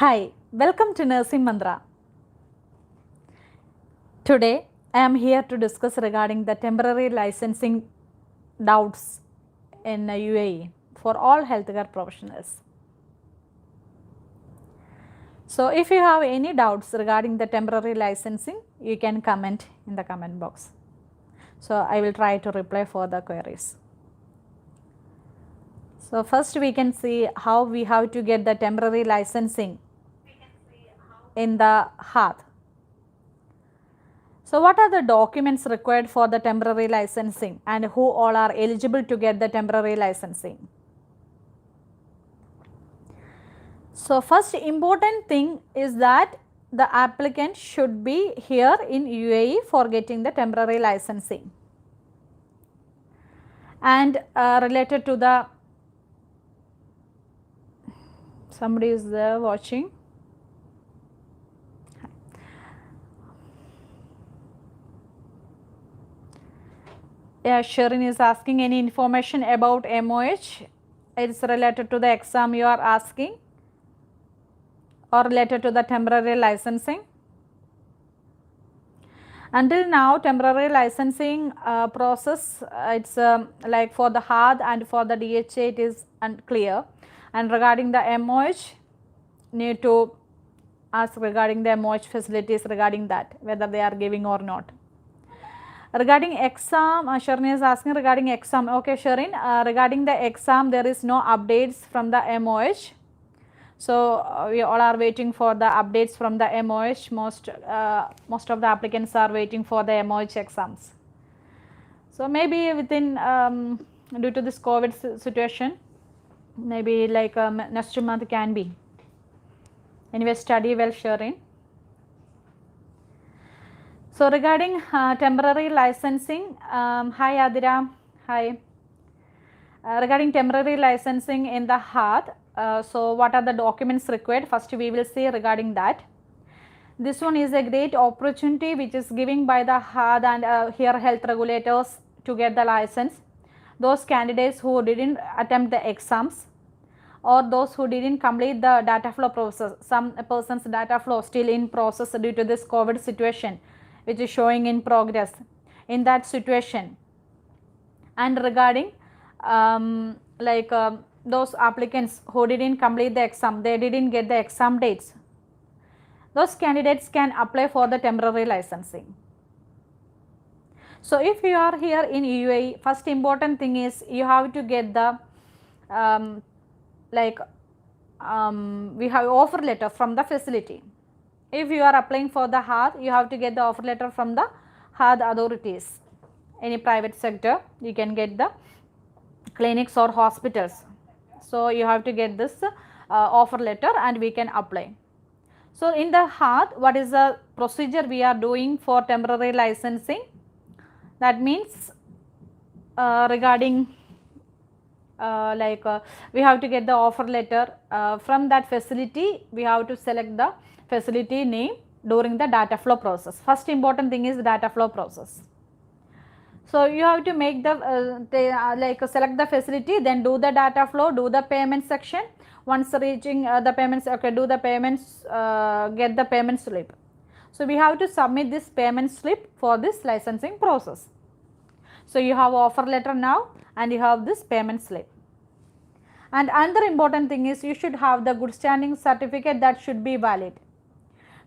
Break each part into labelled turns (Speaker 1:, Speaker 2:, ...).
Speaker 1: Hi, welcome to Nursingmanthra. Today I am here to discuss regarding the temporary licensing doubts in UAE for all healthcare professionals. So if you have any doubts regarding the temporary licensing, you can comment in the comment box. So I will try to reply for the queries. So first we can see how we have to get the temporary licensing in the HAAD. So what are the documents required for the temporary licensing and who all are eligible to get the temporary licensing? So first important thing is that the applicant should be here in UAE for getting the temporary licensing. And related to the, somebody is there watching. Yeah, Sharon is asking any information about MOH. It's related to the exam you are asking or related to the temporary licensing. Until now, temporary licensing process, it's like for the HAAD and for the DHA it is unclear. And regarding the MOH, need to ask regarding the MOH facilities regarding that, whether they are giving or not. Regarding exam, Sharon is asking regarding exam. Okay, Sharon, regarding the exam, there is no updates from the MOH. So we all are waiting for the updates from the MOH. Most of the applicants are waiting for the MOH exams. So maybe within, due to this COVID situation, maybe like next month can be. Anyway, study well, Sharon. So regarding temporary licensing, hi Adira, hi. Regarding temporary licensing in the HAAD, so what are the documents required? First we will see regarding that. This one is a great opportunity which is given by the HAAD and here health regulators to get the license. Those candidates who didn't attempt the exams or those who didn't complete the data flow process. Some persons data flow still in process due to this COVID situation, which is showing in progress in that situation. And regarding those applicants who didn't complete the exam, they didn't get the exam dates, those candidates can apply for the temporary licensing. So if you are here in UAE, first important thing is you have to get the we have offer letter from the facility. If you are applying for the HAAD, you have to get the offer letter from the HAAD authorities. Any private sector, you can get the clinics or hospitals. So you have to get this offer letter and we can apply. So in the HAAD, what is the procedure we are doing for temporary licensing? That means regarding we have to get the offer letter from that facility. We have to select the facility name during the data flow process. First important thing is the data flow process. So you have to make the select the facility, then do the data flow, do the payment section. Once reaching the payments, okay, do the payments, get the payment slip. So we have to submit this payment slip for this licensing process. So you have offer letter now and you have this payment slip. And another important thing is you should have the good standing certificate that should be valid.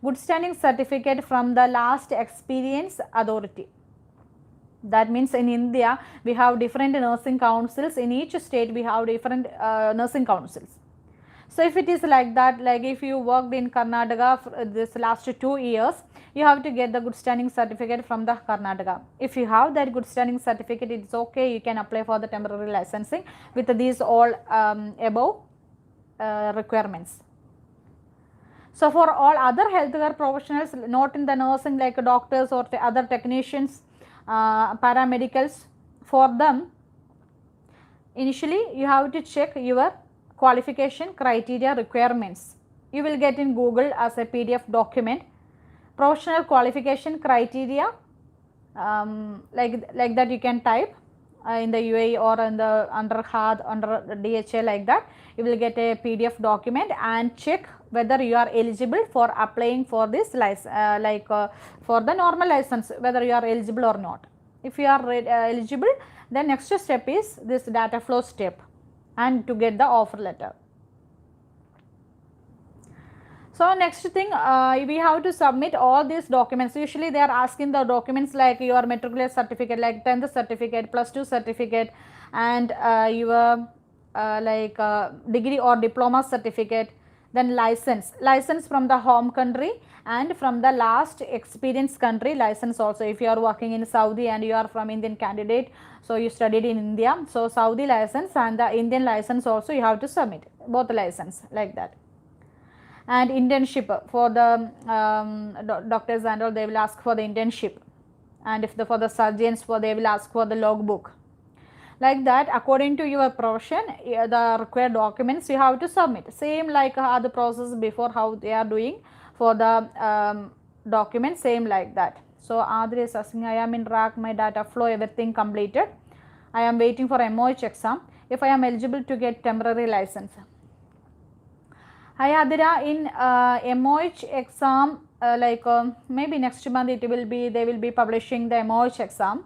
Speaker 1: Good standing certificate from the last experience authority. That means in India we have different nursing councils. In each state we have different nursing councils. So if it is like that, like if you worked in Karnataka for this last 2 years, you have to get the good standing certificate from the Karnataka. If you have that good standing certificate, it's okay, you can apply for the temporary licensing with these all above requirements. So for all other healthcare professionals not in the nursing like doctors or other technicians, paramedicals, for them initially you have to check your qualification criteria requirements. You will get in Google as a PDF document professional qualification criteria, like that you can type in the UAE or in the under HAAD, under DHA, like that you will get a PDF document and check whether you are eligible for applying for this license, for the normal license, whether you are eligible or not. If you are eligible, then next step is this data flow step and to get the offer letter. So next thing, we have to submit all these documents. Usually they are asking the documents like your matriculate certificate, like 10th certificate, +2 certificate, and your degree or diploma certificate, then license from the home country and from the last experience country license also. If you are working in Saudi and you are from Indian candidate, so you studied in India, so Saudi license and the Indian license also you have to submit, both license like that. And internship for the doctors and all, they will ask for the internship, and if for the surgeons, they will ask for the logbook. Like that, according to your profession, the required documents you have to submit. Same like the process before, how they are doing for the documents, same like that. So Adri is asking, I am in RAC, my data flow, everything completed. I am waiting for MOH exam. If I am eligible to get temporary license. Hi Adira, in MOH exam, maybe next month it will be, they will be publishing the MOH exam.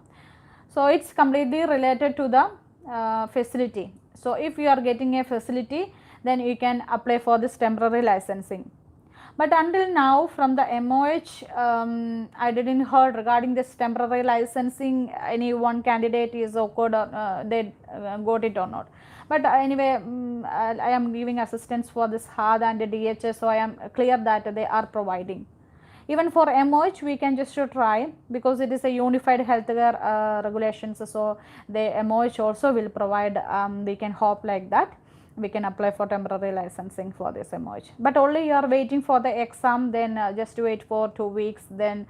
Speaker 1: So it's completely related to the facility. So if you are getting a facility, then you can apply for this temporary licensing. But until now, from the MOH, I didn't heard regarding this temporary licensing, any one candidate is occurred or they got it or not. But anyway, I am giving assistance for this HAAD and the DHS, so I am clear that they are providing. Even for MOH, we can just try, because it is a unified healthcare regulations, so the MOH also will provide, we can hope like that, we can apply for temporary licensing for this MOH. But only you are waiting for the exam, then just wait for 2 weeks, then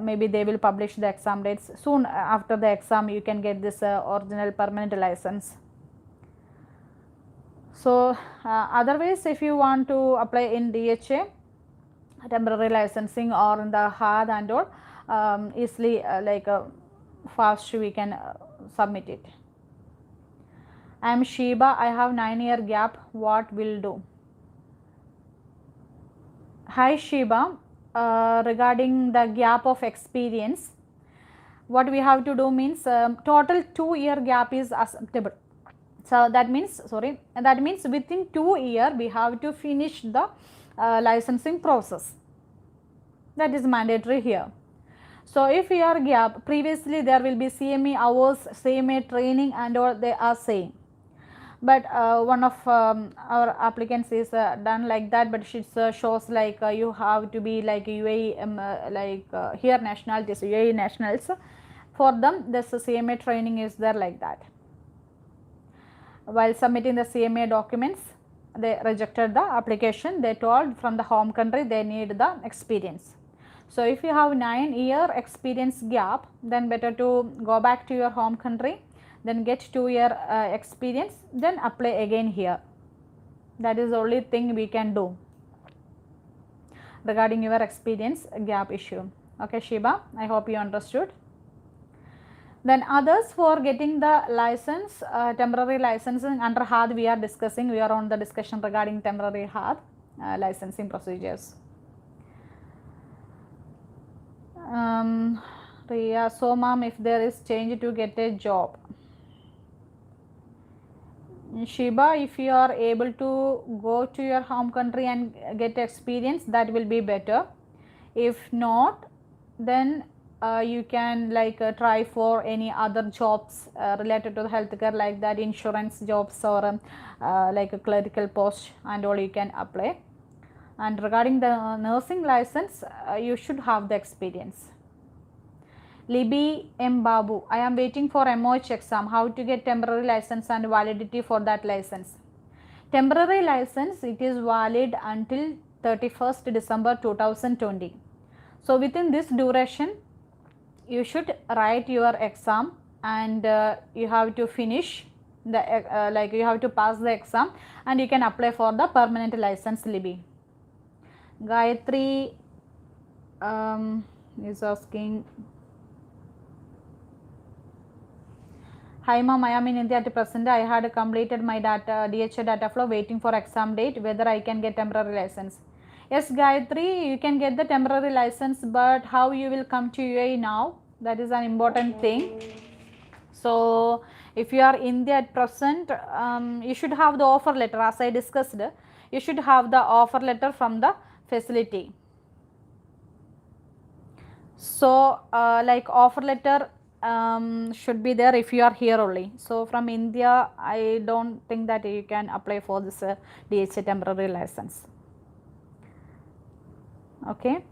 Speaker 1: maybe they will publish the exam dates. Soon after the exam, you can get this original permanent license. So otherwise, if you want to apply in DHA, temporary licensing, or in the HAAD and all, easily fast we can submit it. I am Sheba, I have 9-year gap, what will do? Hi Sheba, regarding the gap of experience, what we have to do means total 2-year gap is acceptable. So that means, within 2 years we have to finish the licensing process. That is mandatory here. So if your gap, previously there will be CME hours, CMA training and all they are saying. But one of our applicants is done like that, but she shows like you have to be like UAE, here nationalities, UAE nationals. For them, this CMA training is there like that. While submitting the CMA documents, they rejected the application. They told from the home country they need the experience. So if you have 9-year experience gap, then better to go back to your home country, then get 2-year experience, then apply again here. That is the only thing we can do regarding your experience gap issue. Okay Shiba, I hope you understood. Then others, for getting the license, temporary licensing under HAAD we are discussing, we are on the discussion regarding temporary HAAD licensing procedures. Riya, so ma'am, if there is change to get a job. Shiba, if you are able to go to your home country and get experience, that will be better. If not, then you can try for any other jobs related to the healthcare, like that insurance jobs or like a clerical post and all you can apply. And regarding the nursing license, you should have the experience. Libby M. Babu, I am waiting for MOH exam. How to get temporary license and validity for that license? Temporary license, it is valid until 31st December 2020. So within this duration, you should write your exam and you have to finish the you have to pass the exam and you can apply for the permanent license. Libby. Gayatri is asking, Hi ma'am, I am in India at present. I had completed my DHA data flow, waiting for exam date, whether I can get temporary license. Yes Gayatri, you can get the temporary license, but how you will come to UAE now, that is an important thing. So if you are in India at present, you should have the offer letter, as I discussed. You should have the offer letter from the facility. So like offer letter should be there if you are here only. So from India, I don't think that you can apply for this DHA temporary license. Okay,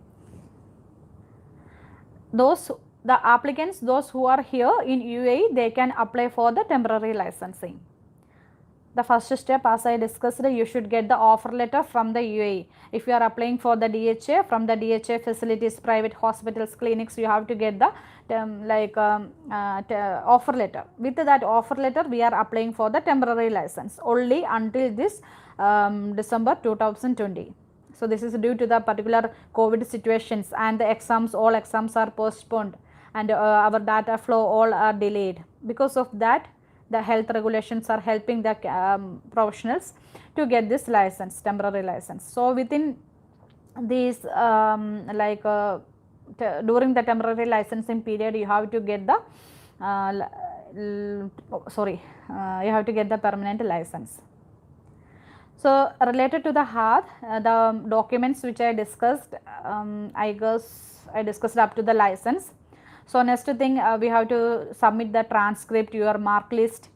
Speaker 1: the applicants, those who are here in UAE, they can apply for the temporary licensing. The first step, as I discussed, you should get the offer letter from the UAE. If you are applying for the DHA, from the DHA facilities, private hospitals, clinics, you have to get the offer letter. With that offer letter, we are applying for the temporary license only until this December 2020. So this is due to the particular COVID situations, and the exams, all exams are postponed, and our data flow all are delayed. Because of that, the health regulations are helping the professionals to get this license, temporary license. So within these during the temporary licensing period, you have to get the you have to get the permanent license. So related to the HAAD, the documents which I discussed, I guess I discussed up to the license. So next thing, we have to submit the transcript, your mark list.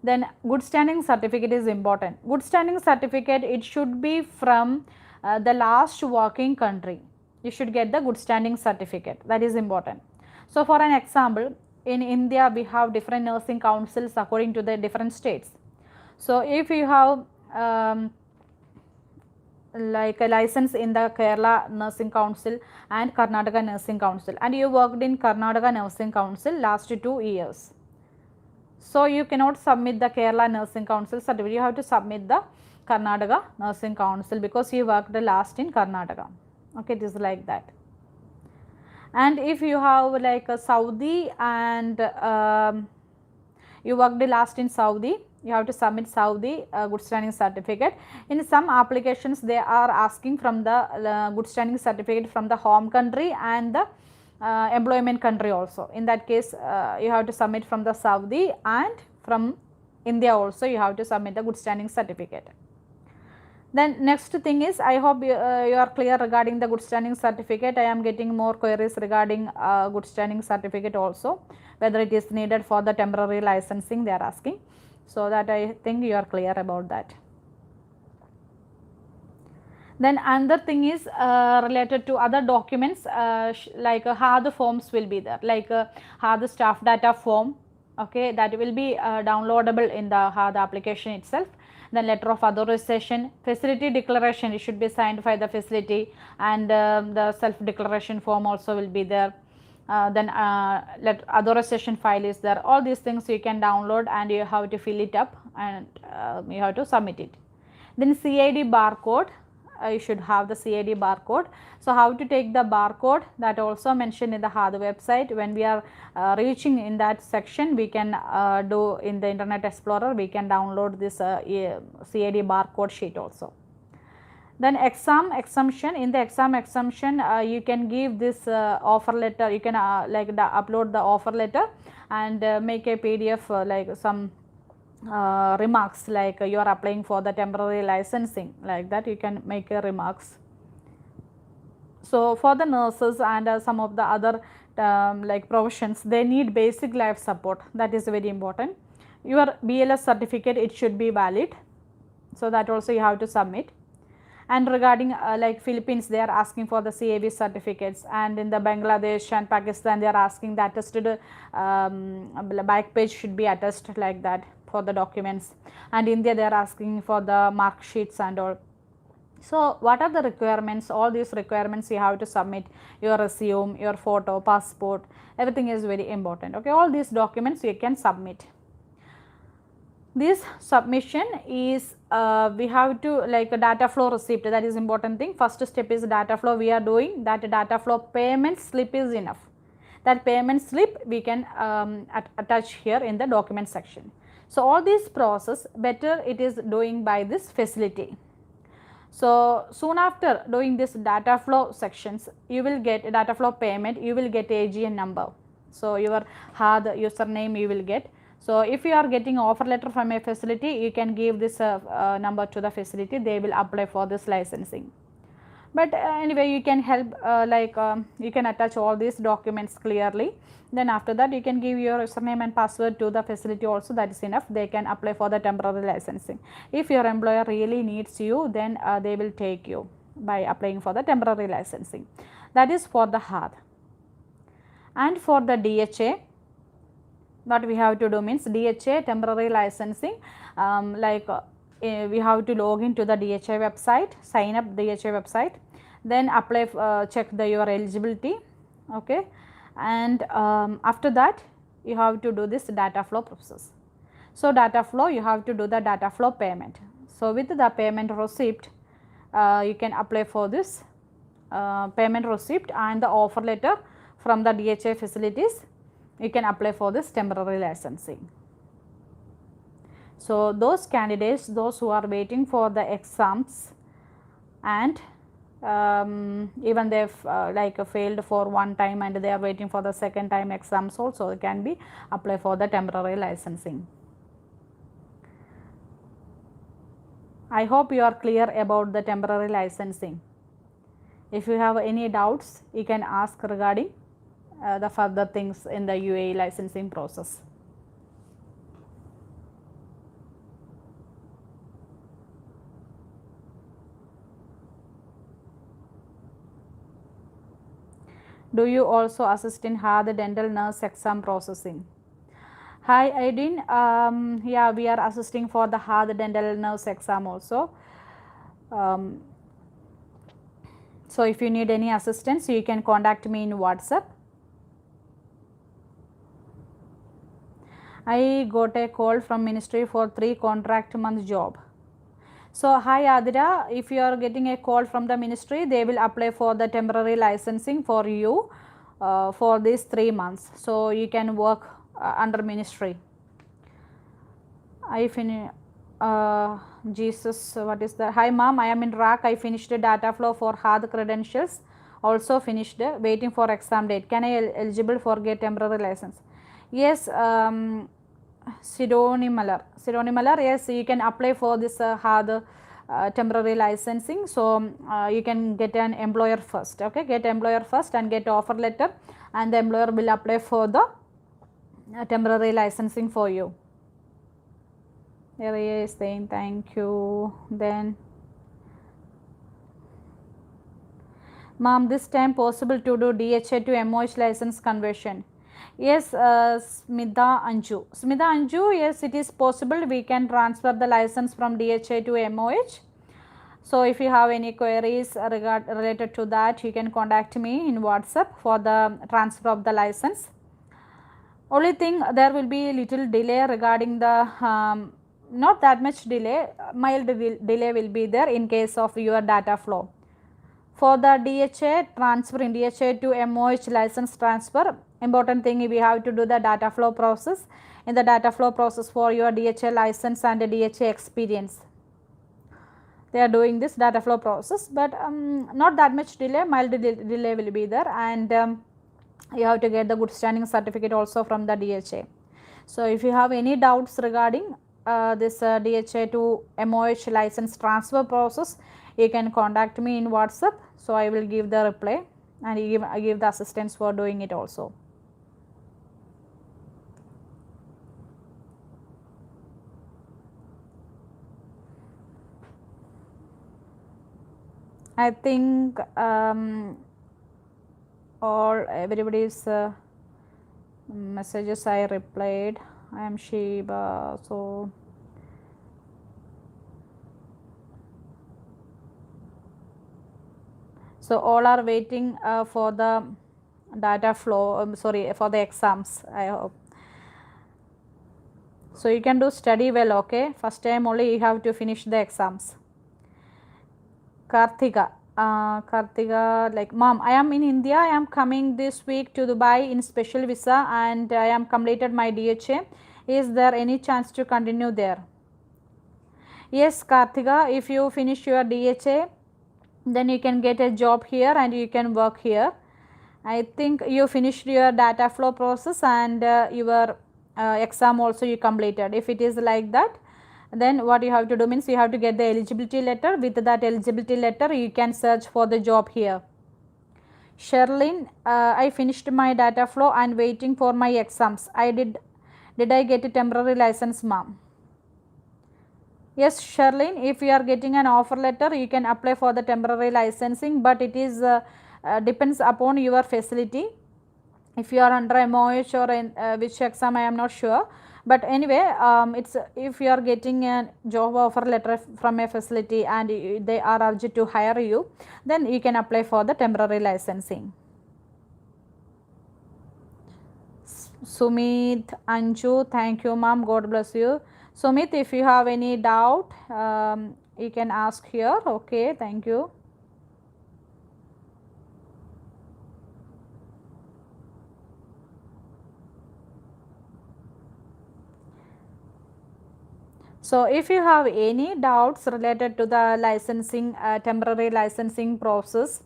Speaker 1: Then good standing certificate is important. Good standing certificate, it should be from the last working country. You should get the good standing certificate, that is important. So for an example, in India we have different nursing councils according to the different states. So if you have like a license in the Kerala Nursing Council and Karnataka Nursing Council, and you worked in Karnataka Nursing Council last 2 years, so you cannot submit the Kerala Nursing Council certificate, you have to submit the Karnataka Nursing Council because you worked the last in Karnataka. Okay, it is like that. And if you have like a Saudi and you worked the last in Saudi, you have to submit Saudi good standing certificate. In some applications, they are asking from the good standing certificate from the home country and the employment country also. In that case, you have to submit from the Saudi, and from India also you have to submit the good standing certificate. Then next thing is, I hope you are clear regarding the good standing certificate. I am getting more queries regarding good standing certificate also, whether it is needed for the temporary licensing they are asking. So that I think you are clear about that. Then another thing is related to other documents, like HAAD forms will be there, like HAAD staff data form. Okay, that will be downloadable in the HAAD application itself. Then letter of authorization, facility declaration, it should be signed by the facility, and the self declaration form also will be there. Then authorization file is there. All these things you can download, and you have to fill it up, and you have to submit it. Then CID barcode, you should have the CID barcode. So how to take the barcode, that also mentioned in the HAAD website. When we are reaching in that section, we can do in the Internet Explorer, we can download this CID barcode sheet also. Then exam exemption, in the exam exemption, you can give this offer letter, you can upload the offer letter and make a PDF like some remarks, like you are applying for the temporary licensing, like that you can make remarks. So for the nurses and some of the other like professions, they need basic life support, that is very important. Your BLS certificate, it should be valid, so that also you have to submit. And regarding like Philippines, they are asking for the CAB certificates, and in the Bangladesh and Pakistan, they are asking the attested back page should be attested, like that for the documents. And India, they are asking for the mark sheets and all. So what are the requirements? All these requirements you have to submit, your resume, your photo, passport, everything is very important. Okay, all these documents you can submit. This submission is we have to like a data flow receipt, that is important thing. First step is data flow we are doing, that data flow payment slip is enough. that payment slip we can attach here in the document section. So all these process better it is doing by this facility. So soon after doing this data flow sections, you will get data flow payment, you will get AGN number. So your HAAD username you will get. So if you are getting offer letter from a facility, you can give this number to the facility, they will apply for this licensing. But anyway, you can help you can attach all these documents clearly. Then after that you can give your username and password to the facility also, that is enough. They can apply for the temporary licensing. If your employer really needs you, then they will take you by applying for the temporary licensing. That is for the HAAD. And for the DHA, what we have to do means DHA temporary licensing, we have to log into the DHA website, sign up DHA website, then apply, check your eligibility, okay, and after that you have to do this data flow process. So data flow, you have to do the data flow payment. So with the payment receipt, you can apply for this payment receipt and the offer letter from the DHA facilities, you can apply for this temporary licensing. So those candidates, those who are waiting for the exams and even they have failed for one time and they are waiting for the second time exams also, can be apply for the temporary licensing. I hope you are clear about the temporary licensing. If you have any doubts, you can ask regarding the further things in the UAE licensing process. Do you also assist in HAAD dental nurse exam processing? Hi Aidin, yeah, we are assisting for the HAAD dental nurse exam also. So if you need any assistance, you can contact me in WhatsApp. I got a call from ministry for 3 contract month job. So hi Adira, if you are getting a call from the ministry, they will apply for the temporary licensing for you for these 3 months. So you can work under ministry. I finish Jesus, what is that? Hi mom, I am in RAC. I finished the data flow for HAAD credentials. Also finished, waiting for exam date. Can I eligible for get temporary license? Yes, Sidoni Malar, yes, you can apply for this HAAD temporary licensing. So you can get an employer first, okay, get employer first and get offer letter, and the employer will apply for the temporary licensing for you. Area is saying thank you. Then ma'am, this time possible to do DHA to MOH license conversion? Yes, Smita Anju, yes, it is possible. We can transfer the license from DHA to MOH. So if you have any queries related to that, you can contact me in WhatsApp for the transfer of the license. Only thing, there will be little delay regarding the not that much delay, mild delay will be there in case of your data flow. For the DHA transfer in DHA to MOH license transfer, important thing, we have to do the data flow process. In the data flow process for your DHA license and the DHA experience, they are doing this data flow process, but not that much delay, mild delay will be there, and you have to get the good standing certificate also from the DHA. So if you have any doubts regarding this DHA to MOH license transfer process, you can contact me in WhatsApp. So I will give the reply and I give the assistance for doing it also. I think everybody's messages I replied. I am Shiba, so all are waiting for the data flow, for the exams, I hope. So you can do study well, okay. First time only you have to finish the exams. Karthika, Kartika, like, mom, I am in India. I am coming this week to Dubai in special visa, and I am completed my DHA. Is there any chance to continue there? Yes, Kartika, if you finish your DHA, then you can get a job here and you can work here. I think you finished your data flow process and your exam also you completed. If it is like that, then what you have to do means you have to get the eligibility letter. With that eligibility letter, you can search for the job here. Sherlyn, I finished my data flow and waiting for my exams. Did I get a temporary license, ma'am? Yes, Sherlyn, if you are getting an offer letter, you can apply for the temporary licensing, but it is depends upon your facility. If you are under MOH or in, which exam, I am not sure. But anyway, it's if you are getting a job offer letter from a facility and they are urged to hire you, then you can apply for the temporary licensing. Sumit, Anju, thank you, ma'am. God bless you. Sumit, if you have any doubt, you can ask here. Okay, thank you. So, if you have any doubts related to the licensing, temporary licensing process,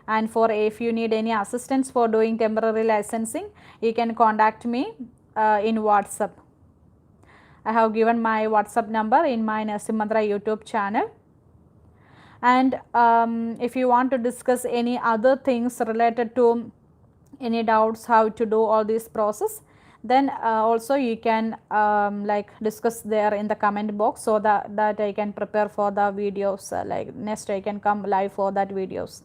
Speaker 1: and for if you need any assistance for doing temporary licensing, you can contact me in WhatsApp. I have given my WhatsApp number in my Nursingmanthra YouTube channel. And if you want to discuss any other things related to any doubts how to do all this process, then also you can like discuss there in the comment box, so that I can prepare for the videos, like next I can come live for that videos.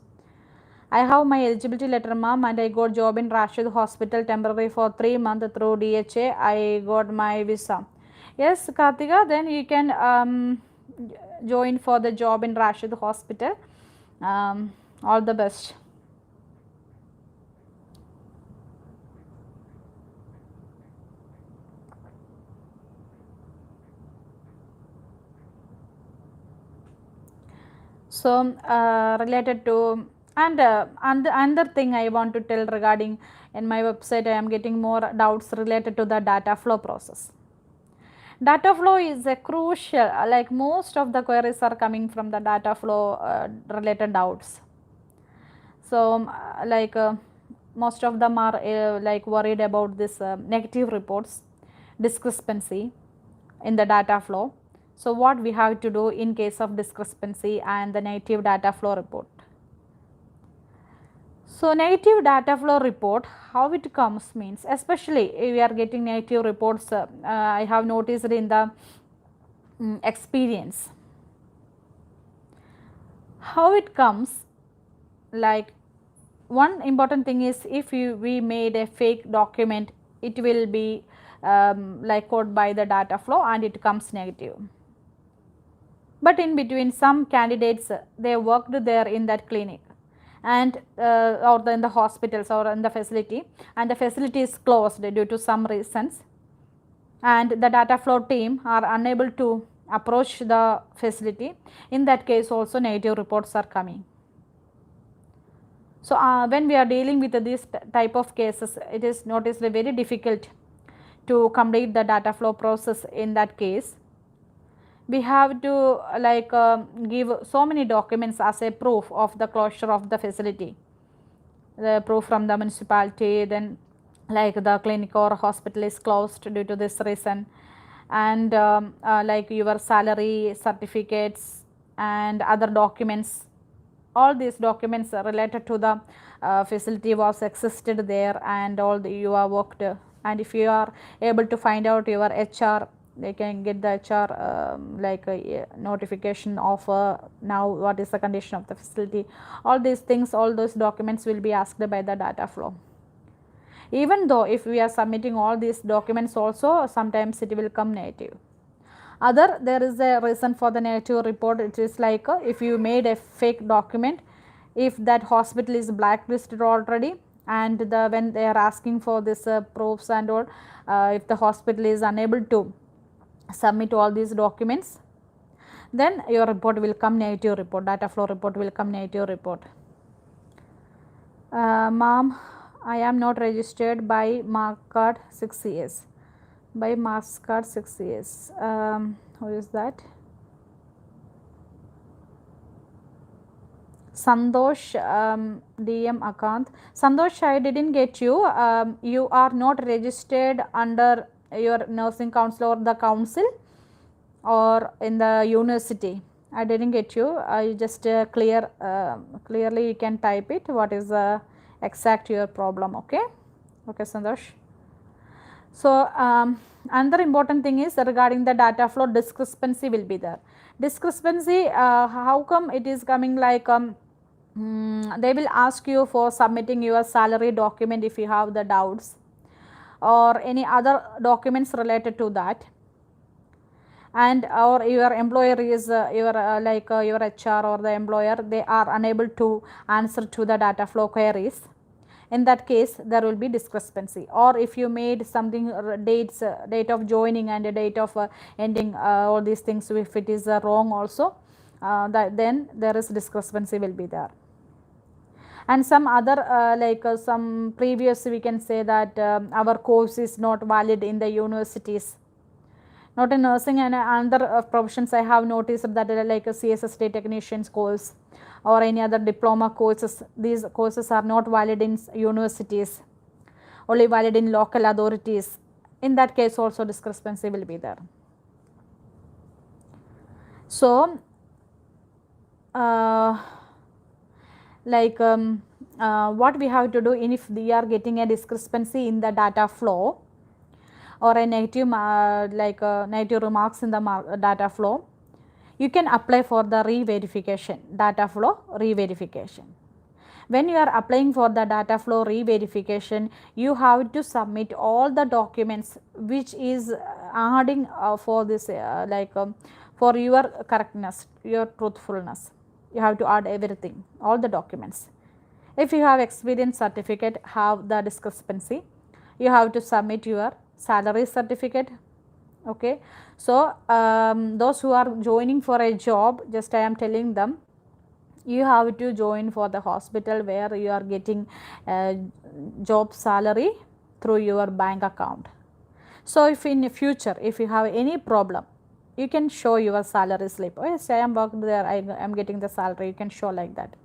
Speaker 1: I have my eligibility letter, ma'am, and I got job in Rashid Hospital temporary for 3 months through DHA. I got my visa. Yes, Kartika, then you can join for the job in Rashid Hospital. All the best. So, related to and another thing I want to tell regarding in my website, I am getting more doubts related to the data flow process. Data flow is a crucial, like most of the queries are coming from the data flow related doubts. So, like most of them are like worried about this negative reports, discrepancy in the data flow. So, what we have to do in case of discrepancy and the negative data flow report. So, negative data flow report, how it comes means, especially if we are getting negative reports, I have noticed in the experience. How it comes, like one important thing is if we made a fake document, it will be like coded by the data flow and it comes negative. But in between, some candidates, they worked there in that clinic and or in the hospitals or in the facility, and the facility is closed due to some reasons, and the data flow team are unable to approach the facility. In that case also negative reports are coming. So, when we are dealing with this type of cases, it is noticed very difficult to complete the data flow process. In that case, we have to like give so many documents as a proof of the closure of the facility, the proof from the municipality, then like the clinic or hospital is closed due to this reason, and like your salary certificates and other documents. All these documents related to the facility was existed there, and all you are worked, and if you are able to find out your HR, they can get the HR like a notification of now what is the condition of the facility. All these things, all those documents will be asked by the data flow. Even though if we are submitting all these documents also, sometimes it will come negative. There is a reason for the negative report. It is like if you made a fake document, if that hospital is blacklisted already, and when they are asking for this proofs and all, if the hospital is unable to submit all these documents, then your report will come negative report, data flow report will come negative report. Ma'am, I am not registered by mark card 6 years. By marks card 6 years. Who is that? Santosh, DM account. Santosh, I didn't get you. You are not registered under your nursing council or the council or in the university. I didn't get you. I just clearly you can type it. What is the exact your problem? Okay. Okay, Santosh. So, another important thing is regarding the data flow, discrepancy will be there. Discrepancy, how come it is coming like they will ask you for submitting your salary document if you have the doubts or any other documents related to that, and or your employer is your HR or the employer, they are unable to answer to the data flow queries. In that case there will be discrepancy. Or if you made something dates, date of joining and date of ending, all these things, if it is wrong also, then there is discrepancy will be there. And some other some previous, we can say that our course is not valid in the universities, not in nursing and other professions. I have noticed that like a CSST technician's course or any other diploma courses, these courses are not valid in universities, only valid in local authorities. In that case also discrepancy will be there. So, what we have to do if we are getting a discrepancy in the data flow or a negative negative remarks in the data flow, you can apply for the re-verification, data flow re-verification. When you are applying for the data flow re-verification, you have to submit all the documents which is adding for this for your correctness, your truthfulness. You have to add everything, all the documents. If you have experience certificate, have the discrepancy, you have to submit your salary certificate. Okay. So, those who are joining for a job, just I am telling them, you have to join for the hospital where you are getting job salary through your bank account. So, if in the future, if you have any problem, you can show your salary slip. Oh yes, I am working there, I am getting the salary, you can show like that.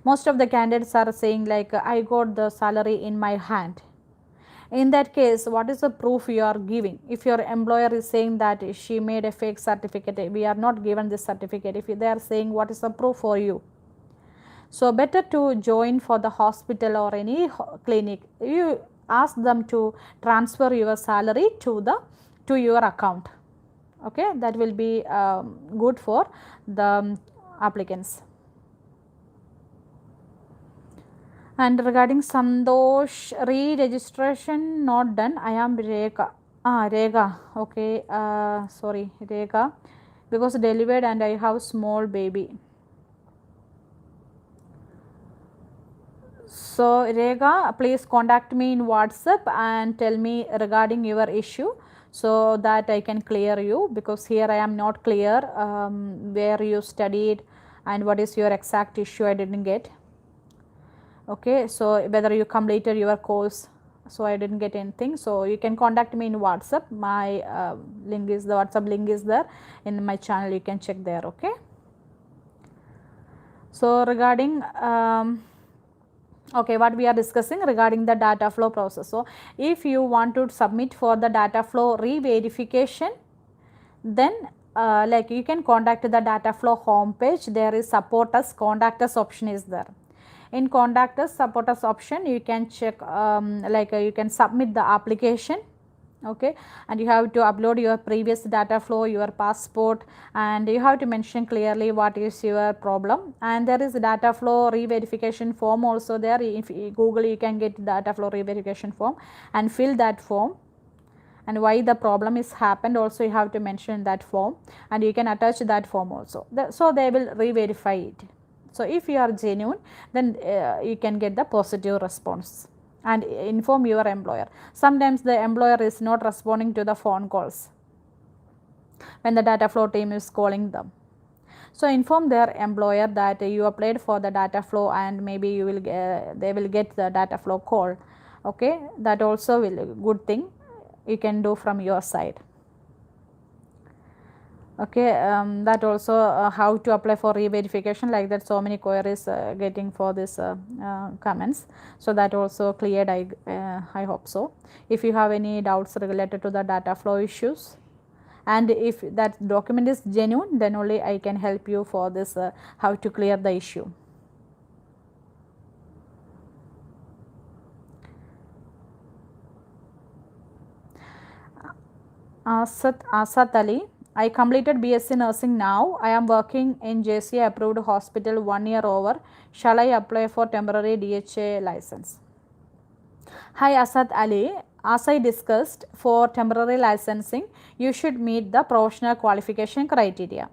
Speaker 1: Most of the candidates are saying like, I got the salary in my hand. In that case, what is the proof you are giving? If your employer is saying that she made a fake certificate, we are not given this certificate, if they are saying what is the proof for you? So, better to join for the hospital or any clinic, you ask them to transfer your salary to your account. Okay, that will be good for the applicants. And regarding Santosh, re-registration not done. I am Rega. Rega. Okay. Sorry, Rega, because delivered and I have small baby. So, Rega, please contact me in WhatsApp and tell me regarding your issue, so that I can clear you, because here I am not clear where you studied and what is your exact issue, I didn't get. Okay, so whether you completed your course, so I didn't get anything. So, you can contact me in WhatsApp. My link is, the WhatsApp link is there in my channel, you can check there. Okay. So, regarding okay, what we are discussing regarding the data flow process. So, if you want to submit for the data flow re-verification, then you can contact the data flow homepage. There is support us, contact us option is there. In contact us, support us option, you can check you can submit the application. Okay, and you have to upload your previous data flow, your passport, and you have to mention clearly what is your problem. And there is a data flow re-verification form also there. If you Google, you can get data flow re-verification form and fill that form, and why the problem is happened also you have to mention that form, and you can attach that form also. So, they will re-verify it. So, if you are genuine, then you can get the positive response and inform your employer. Sometimes the employer is not responding to the phone calls. when the data flow team is calling them. So inform their employer that you applied for the data flow and maybe you will they will get the data flow call. Okay, that also will good thing you can do from your side. Okay, that also how to apply for re-verification, like that so many queries getting for this comments. So that also cleared, I hope so. If you have any doubts related to the data flow issues, and if that document is genuine, then only I can help you for this how to clear the issue. Asat Ali, I completed BSc nursing now. I am working in JC approved hospital 1 year over. Shall I apply for temporary DHA license? Hi Asad Ali, as I discussed, for temporary licensing, you should meet the professional qualification criteria.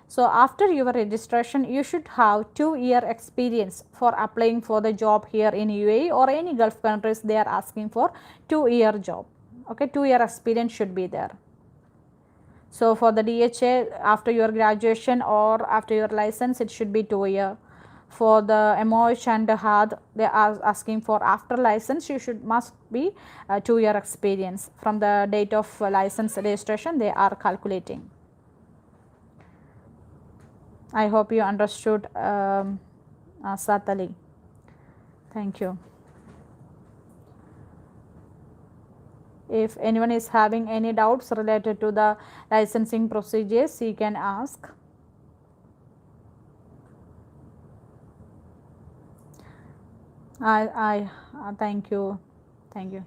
Speaker 1: So after your registration, you should have 2-year experience for applying for the job here in UAE or any Gulf countries. They are asking for 2-year job. Okay, 2-year experience should be there. So for the DHA, after your graduation or after your license, it should be 2-year. For the MOH and the HAAD, they are asking for after license, you must be 2-year experience. From the date of license registration, they are calculating. I hope you understood, Satali. Thank you. If anyone is having any doubts related to the licensing procedures, you can ask. Thank you. Thank you.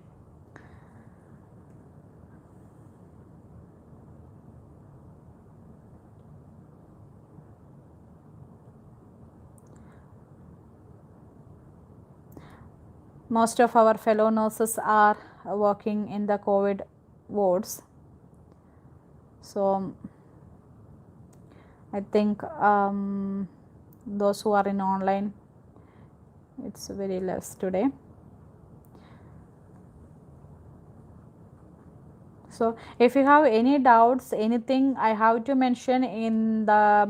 Speaker 1: Most of our fellow nurses are working in the COVID wards. So I think those who are in online, it's very less today. So if you have any doubts, anything I have to mention in the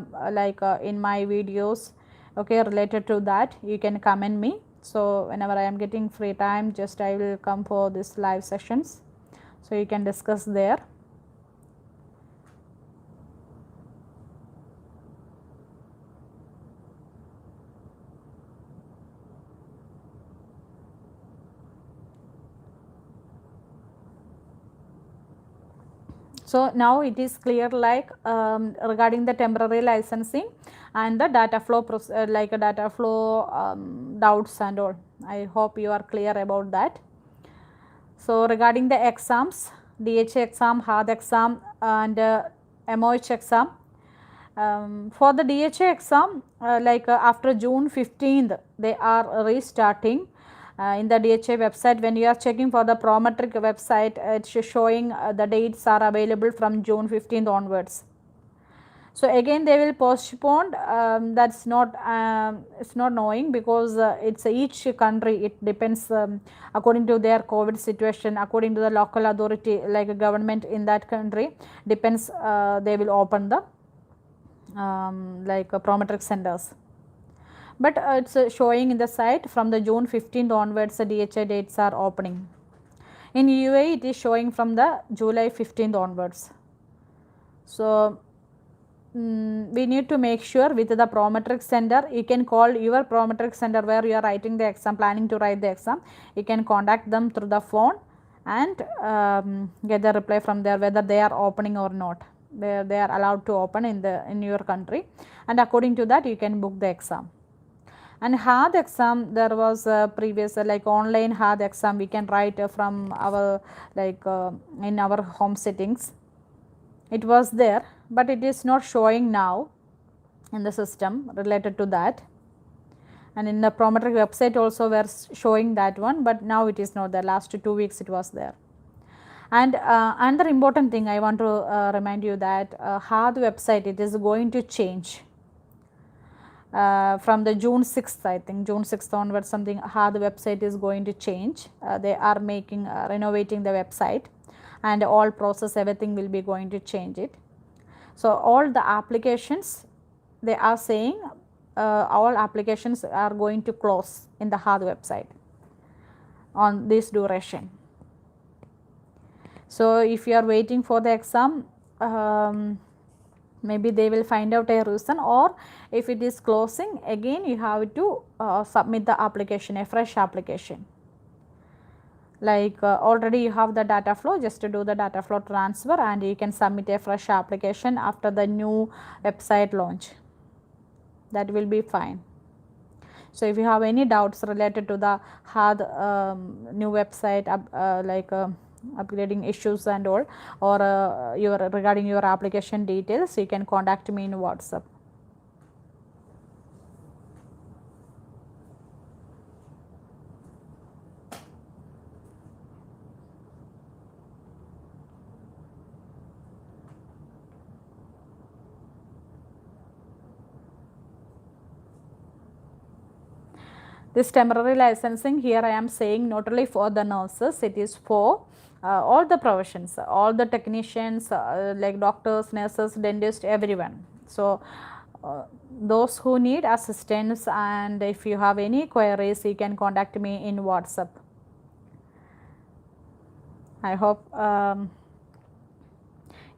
Speaker 1: in my videos, okay, related to that, you can comment me. So whenever I am getting free time, just I will come for this live sessions, so you can discuss there. So now it is clear, like regarding the temporary licensing and the data flow data flow doubts and all. I hope you are clear about that. So regarding the exams, DHA exam, HAAD exam and MOH exam. For the DHA exam, after June 15th, they are restarting. In the DHA website, when you are checking for the Prometric website, it's showing the dates are available from June 15th onwards. So again they will postpone, that's not it's not knowing, because it's each country, it depends according to their COVID situation, according to the local authority, like a government in that country, depends, they will open the Prometric centers. But it's showing in the site from the June 15th onwards, the DHA dates are opening. In UAE, it is showing from the July 15th onwards. So we need to make sure with the Prometric center, you can call your Prometric center where you are writing the exam, planning to write the exam. You can contact them through the phone and get the reply from there whether they are opening or not. They are allowed to open in your country, and according to that you can book the exam. And HAAD exam, there was a previous online HAAD exam we can write from our in our home settings. It was there, but it is not showing now in the system related to that. And in the Prometric website also we are showing that one, but now it is not there. Last 2 weeks it was there. And another important thing I want to remind you that HAAD website, it is going to change. From the June 6th, I think June 6th onwards, something HAAD website is going to change. They are making renovating the website, and all process, everything will be going to change it. So all the applications, they are saying all applications are going to close in the HAAD website on this duration. So if you are waiting for the exam, maybe they will find out a reason, or if it is closing, again you have to submit the application, a fresh application. Like already you have the data flow, just to do the data flow transfer, and you can submit a fresh application after the new website launch. That will be fine. So if you have any doubts related to the HAAD new website, upgrading issues and all, or regarding your application details, you can contact me in WhatsApp. This temporary licensing, here I am saying not only for the nurses, it is for all the professions, all the technicians, like doctors, nurses, dentists, everyone. So those who need assistance, and if you have any queries, you can contact me in WhatsApp. I hope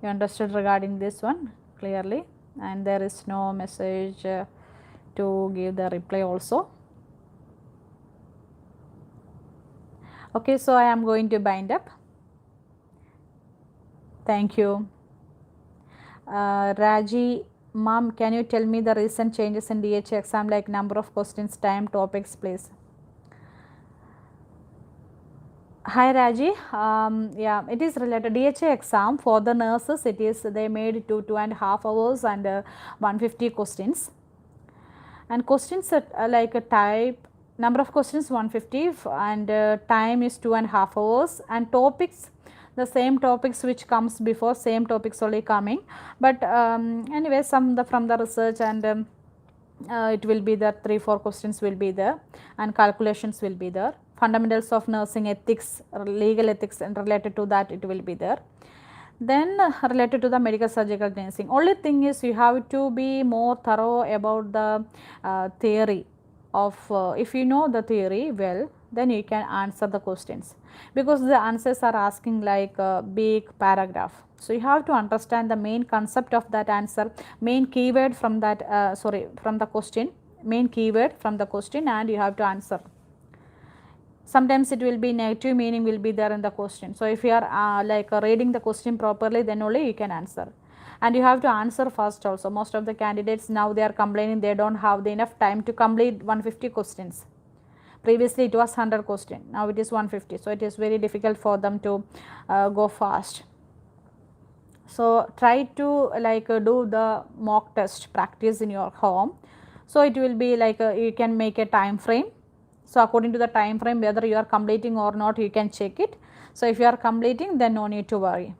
Speaker 1: you understood regarding this one clearly, and there is no message to give the reply also. Okay, so I am going to bind up. Thank you. Raji, ma'am, can you tell me the recent changes in DHA exam, like number of questions, time, topics, please? Hi Raji, yeah, it is related DHA exam for the nurses. It is, they made 2.5 hours and 150 questions, and questions like a type, number of questions 150, and time is 2.5 hours, and topics, the same topics which comes before, same topics only coming, but anyway, some from the research, and it will be there, 3-4 questions will be there, and calculations will be there. Fundamentals of nursing ethics, legal ethics, and related to that it will be there. Then related to the medical surgical nursing, only thing is you have to be more thorough about the theory of, if you know the theory well, then you can answer the questions, because the answers are asking like a big paragraph. So you have to understand the main concept of that answer, main keyword from that, from the question, main keyword from the question, and you have to answer. Sometimes it will be negative meaning will be there in the question. So if you are reading the question properly, then only you can answer. And you have to answer fast also. Most of the candidates now, they are complaining they don't have enough time to complete 150 questions. Previously it was 100 questions, now it is 150. So it is very difficult for them to go fast. So try to do the mock test practice in your home. So it will be like you can make a time frame. So according to the time frame, whether you are completing or not, you can check it. So if you are completing, then no need to worry.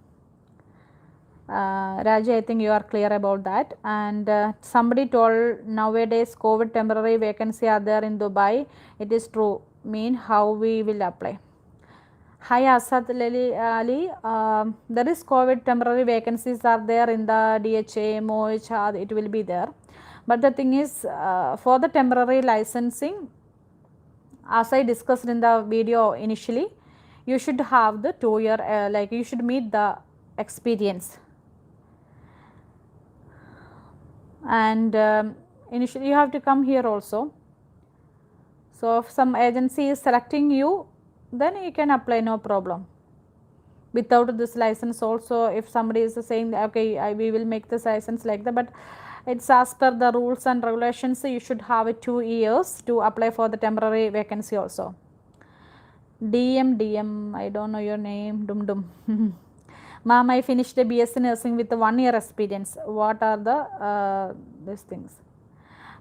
Speaker 1: Raji, I think you are clear about that. And somebody told nowadays COVID temporary vacancy are there in Dubai. It is true. Mean how we will apply. Hi Asad Ali, there is COVID temporary vacancies are there in the DHA, MOH, HAAD, it will be there. But the thing is, for the temporary licensing, as I discussed in the video initially, you should have the 2-year, you should meet the experience. And initially you have to come here also. So if some agency is selecting you, then you can apply, no problem. Without this license also, if somebody is saying okay, we will make this license like that, but it's as per the rules and regulations, you should have 2 years to apply for the temporary vacancy also. DM, I don't know your name, Dum. Ma'am, I finished the BSc nursing with 1 year experience. What are the these things?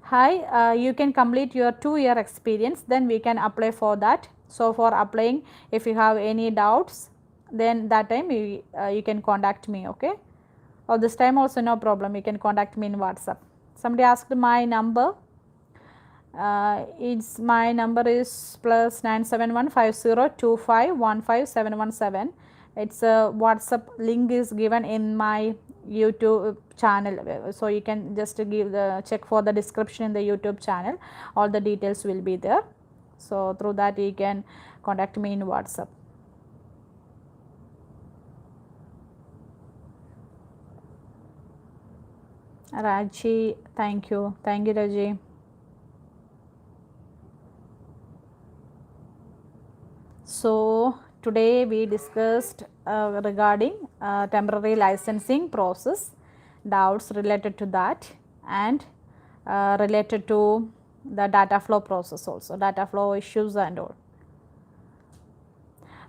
Speaker 1: Hi, you can complete your 2-year experience, then we can apply for that. So for applying, if you have any doubts, then that time you can contact me, okay? Or this time also no problem, you can contact me in WhatsApp. Somebody asked my number. My number is +971 5025 15717. It's a WhatsApp link is given in my YouTube channel, so you can just give the check for the description in the YouTube channel, all the details will be there. So through that you can contact me in WhatsApp. Raji, thank you Raji. So today we discussed regarding temporary licensing process, doubts related to that, and related to the data flow process also, data flow issues and all.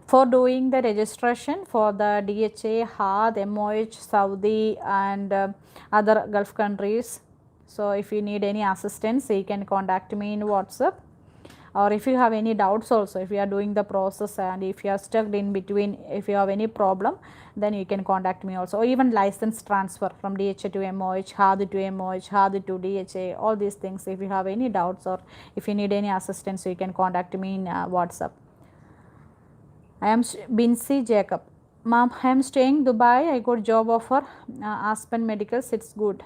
Speaker 1: For doing the registration for the DHA, HAAD, MOH, Saudi and other Gulf countries, so if you need any assistance you can contact me in WhatsApp, or if you have any doubts also, if you are doing the process and if you are stuck in between, if you have any problem, then you can contact me also, or even license transfer from DHA to MOH, HAAD to MOH, HAAD to DHA, all these things. If you have any doubts or if you need any assistance, you can contact me in WhatsApp. I am Bincy Jacob. Ma'am, I am staying Dubai. I got job offer. Aspen Medicals. It's good.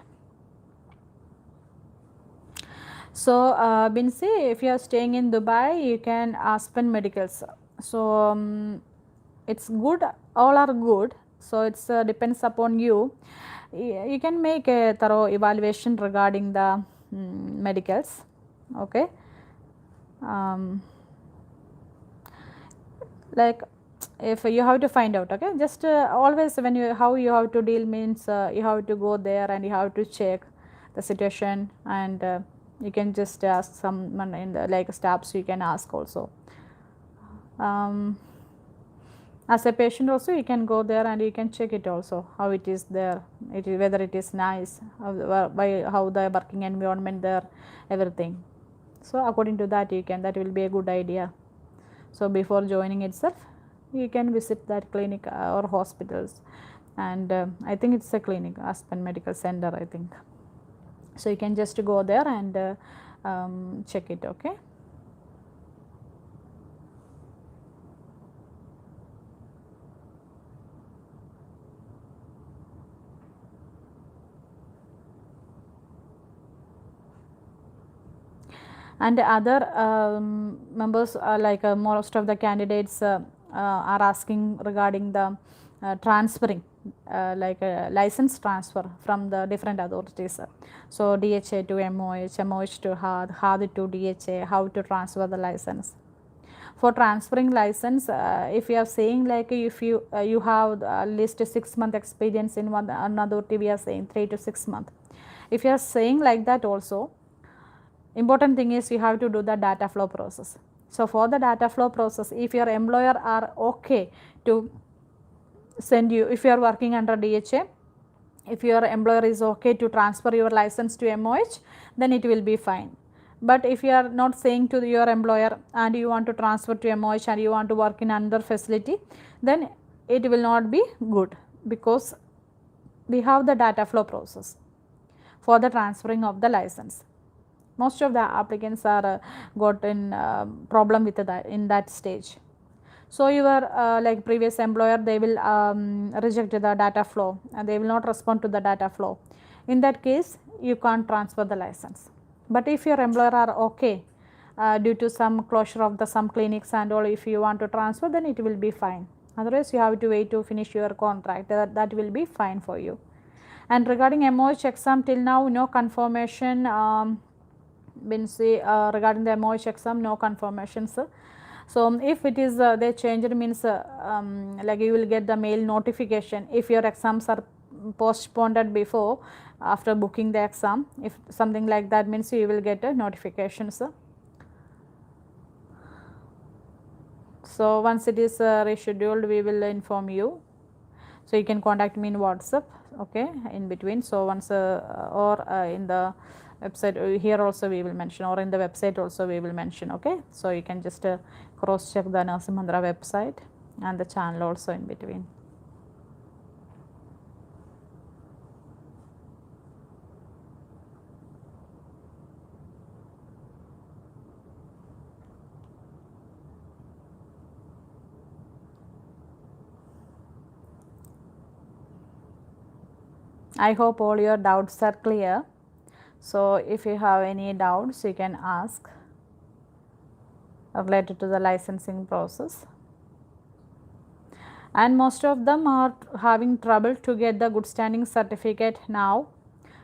Speaker 1: So Bincy, if you are staying in Dubai, you can Aspen Medicals. So it's good. All are good. So it's depends upon you. You can make a thorough evaluation regarding the medicals. Okay. Like if you have to find out, okay, just always when you how you have to deal means you have to go there and you have to check the situation, and you can just ask someone in the like staffs, you can ask also. As a patient also you can go there and you can check it also, how it is there, whether it is nice, how the working environment there, everything. So according to that you can, that will be a good idea. So before joining itself you can visit that clinic or hospitals, and I think it's a clinic, Aspen Medical Center I think. So you can just go there and check it, okay. And other members like most of the candidates are asking regarding the transferring like license transfer from the different authorities. So DHA to MOH, MOH to HAAD, HAAD to DHA, how to transfer the license. For transferring license, if you are saying like if you have at least 6 month experience in one authority, we are saying 3 to 6 months. If you are saying like that also, important thing is you have to do the data flow process. So for the data flow process, if your employer are okay to send you, if you are working under DHA, if your employer is okay to transfer your license to MOH, then it will be fine. But if you are not saying to your employer and you want to transfer to MOH and you want to work in another facility, then it will not be good, because we have the data flow process for the transferring of the license. Most of the applicants are got in problem with that in that stage. So your like previous employer, they will reject the data flow and they will not respond to the data flow. In that case you can't transfer the license. But if your employer are okay due to some closure of the some clinics and all, if you want to transfer, then it will be fine. Otherwise you have to wait to finish your contract, that will be fine for you. And regarding MOH exam, till now no confirmation. Regarding the MOH exam, no confirmations. So if it is they changed, means like you will get the mail notification if your exams are postponed before, after booking the exam, if something like that, means you will get a notifications. So once it is rescheduled, we will inform you. So you can contact me in WhatsApp, okay, in between. So once or in the website here also we will mention, or in the website also we will mention, okay. So you can just cross check the Nursingmanthra website and the channel also in between. I hope all your doubts are clear. So if you have any doubts, you can ask related to the licensing process. And most of them are having trouble to get the good standing certificate now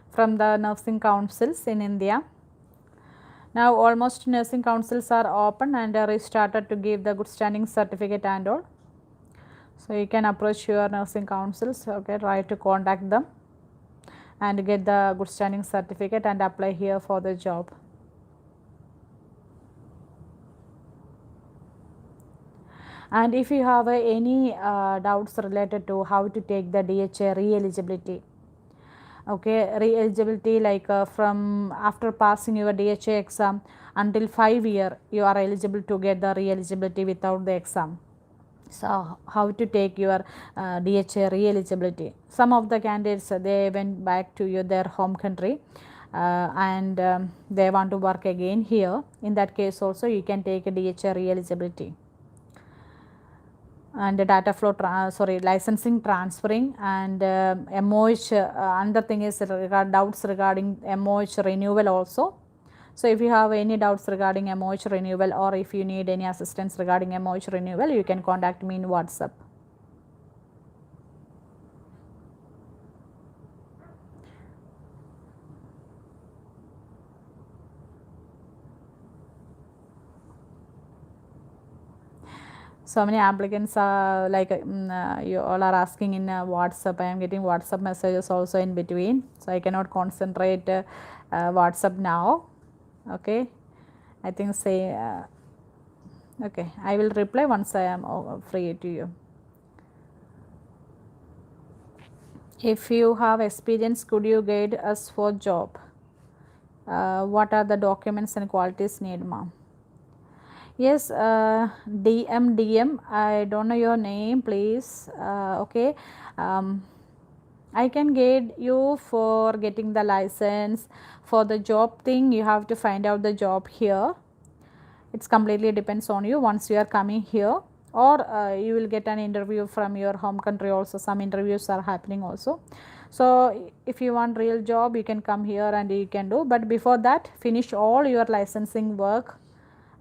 Speaker 1: from the nursing councils in India. Now almost nursing councils are open and restarted to give the good standing certificate and all. So you can approach your nursing councils, okay, try to contact them and get the good standing certificate and apply here for the job. And if you have any doubts related to how to take the DHA re-eligibility, okay, re-eligibility like from after passing your DHA exam until 5 years you are eligible to get the re-eligibility without the exam. So how to take your DHA re-eligibility? Some of the candidates they went back to their home country and they want to work again here. In that case also you can take a DHA re-eligibility. And data flow licensing transferring and MOH, another thing is doubts regarding MOH renewal also. So if you have any doubts regarding MOH renewal or if you need any assistance regarding MOH renewal, you can contact me in WhatsApp. So many applicants are like you all are asking in WhatsApp. I am getting WhatsApp messages also in between, so I cannot concentrate WhatsApp now. Okay, I think say okay, I will reply once I am free to you. If you have experience, could you guide us for job? What are the documents and qualities need, ma'am? Yes, DM, I don't know your name, please. Okay, I can guide you for getting the license. For the job thing, you have to find out the job here. It's completely depends on you once you are coming here, or you will get an interview from your home country also. Some interviews are happening also. So if you want real job, you can come here and you can do, but before that finish all your licensing work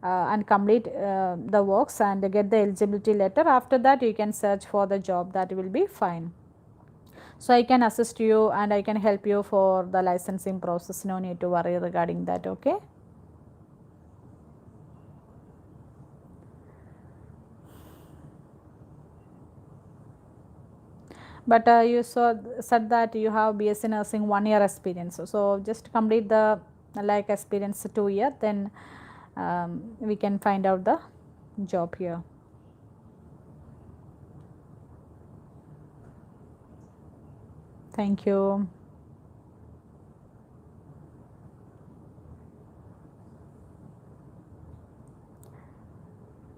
Speaker 1: and complete the works and get the eligibility letter. After that you can search for the job, that will be fine. So I can assist you and I can help you for the licensing process, no need to worry regarding that. Okay. But you said that you have BSc nursing 1 year experience, so just complete the like experience 2 years, then we can find out the job here. Thank you.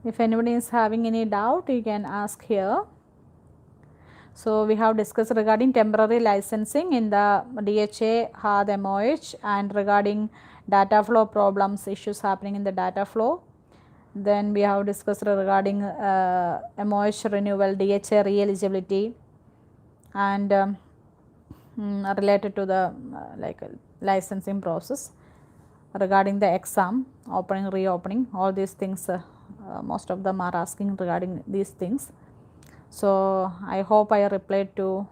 Speaker 1: If anybody is having any doubt, you can ask here. So we have discussed regarding temporary licensing in the DHA, HAAD, MOH, and regarding data flow problems, issues happening in the data flow. Then we have discussed regarding MOH renewal, DHA re-eligibility, and related to the like licensing process. Regarding the exam, opening, reopening, all these things, most of them are asking regarding these things. So I hope I replied to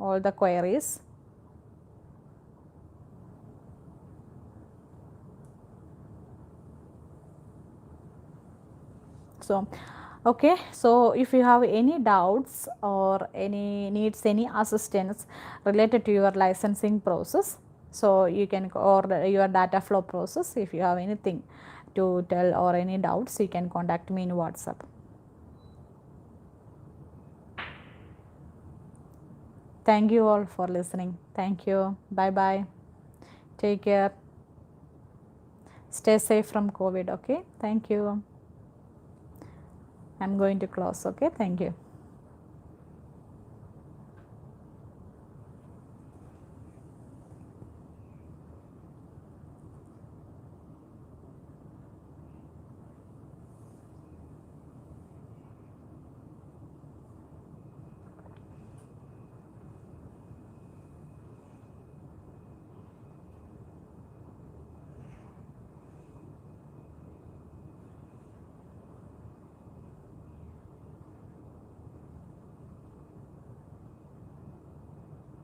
Speaker 1: all the queries. So okay, so if you have any doubts or needs any assistance related to your licensing process, so you can, or your data flow process, if you have anything to tell or any doubts, you can contact me in WhatsApp. Thank you all for listening. Thank you. Bye bye. Take care. Stay safe from COVID. Okay. Thank you. I'm going to close. Okay. Thank you.